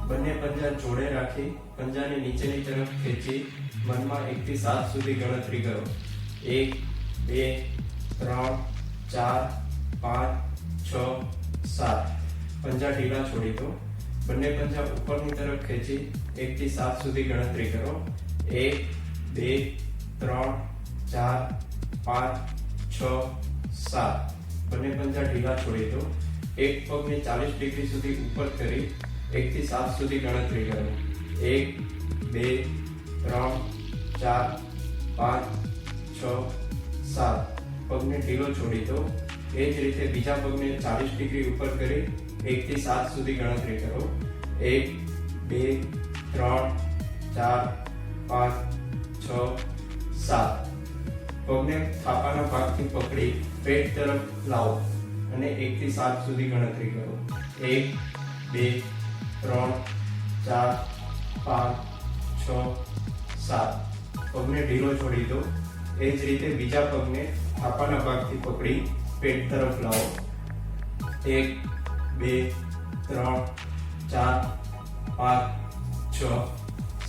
બંને પંજા જોડે રાખી પંજાની નીચેની તરફ ખેંચી મનમાં 1 થી 7 સુધી ગણતરી કરો. 1 2 3 4 5 6 7. પંજા ઢીલા છોડી દો. બંને પંજા ઉપરની તરફ ખેંચી 1 થી 7 સુધી ગણતરી કરો. 1 2 3 4 5 6 7. બંને પંજા ઢીલા છોડી દો. એક પગને 40 ડિગ્રી સુધી ઉપર કરી 1 થી 7 સુધી ગણતરી કરો. 1 2 3 4 5 6 7. પગને ઢીલો છોડી દો. એ જ રીતે બીજા પગને 40 ડિગ્રી ઉપર કરી 1 થી 7 સુધી ગણતરી કરો. 1 2 3 4 5 6 7. પગને થાપાના ભાગથી પકડી પેટ તરફ લાવો અને 1 થી 7 સુધી ગણતરી કરો. 1 2 3 4 5 6 7. પગને ઢીલો છોડી દો. એ જ રીતે બીજા પગને થાપાના ભાગથી પકડી પેટ તરફ લાવો. 1 2 3 4 5 6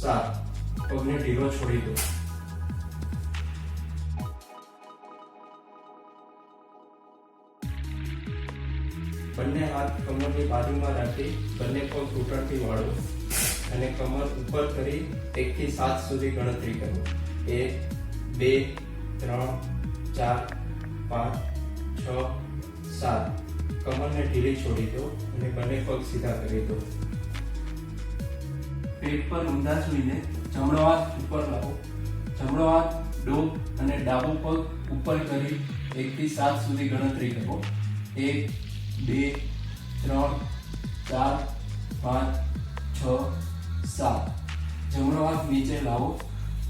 7. પગને ઢીલો છોડી દો. બંને હાથ કમરની બાજુમાં રાખી બંને પગ ઘૂંટણથી વાળો અને કમર ઉપર કરી 1 થી 7 સુધી ગણતરી કરો. 1 2 3 4 5 6 7. કમરને ઢીલી છોડી દો અને બંને પગ સીધા કરી દો. પેટ પર ઊંધા સૂઈને જમણો હાથ ઉપર લાવો. જમણો હાથ ડોક અને ડાબો પગ ઉપર કરી 1 થી 7 સુધી ગણતરી કરો. 1 2 3 4 5 6 7. જમણો હાથ નીચે લાવો.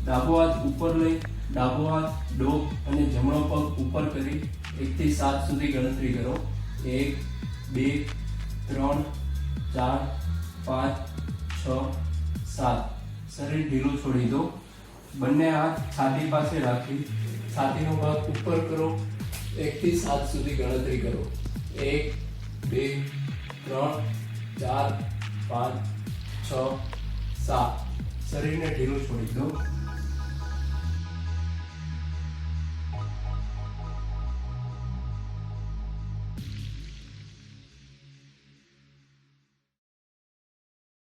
ડાબો હાથ ઉપર લઈ ડાબો હાથ ડોક અને જમણો પગ ઉપર કરી 1 થી 7 સુધી ગણતરી કરો. 1 2 3 4 5 6 7. શરીર ઢીલું છોડી દો. બંને હાથ છાતી પાસે રાખી છાતીનો ભાગ ઉપર કરો. 1 થી 7 સુધી ગણતરી કરો. 1 2 3 4 5 6 7. શરીરને ઢીલું છોડી દો.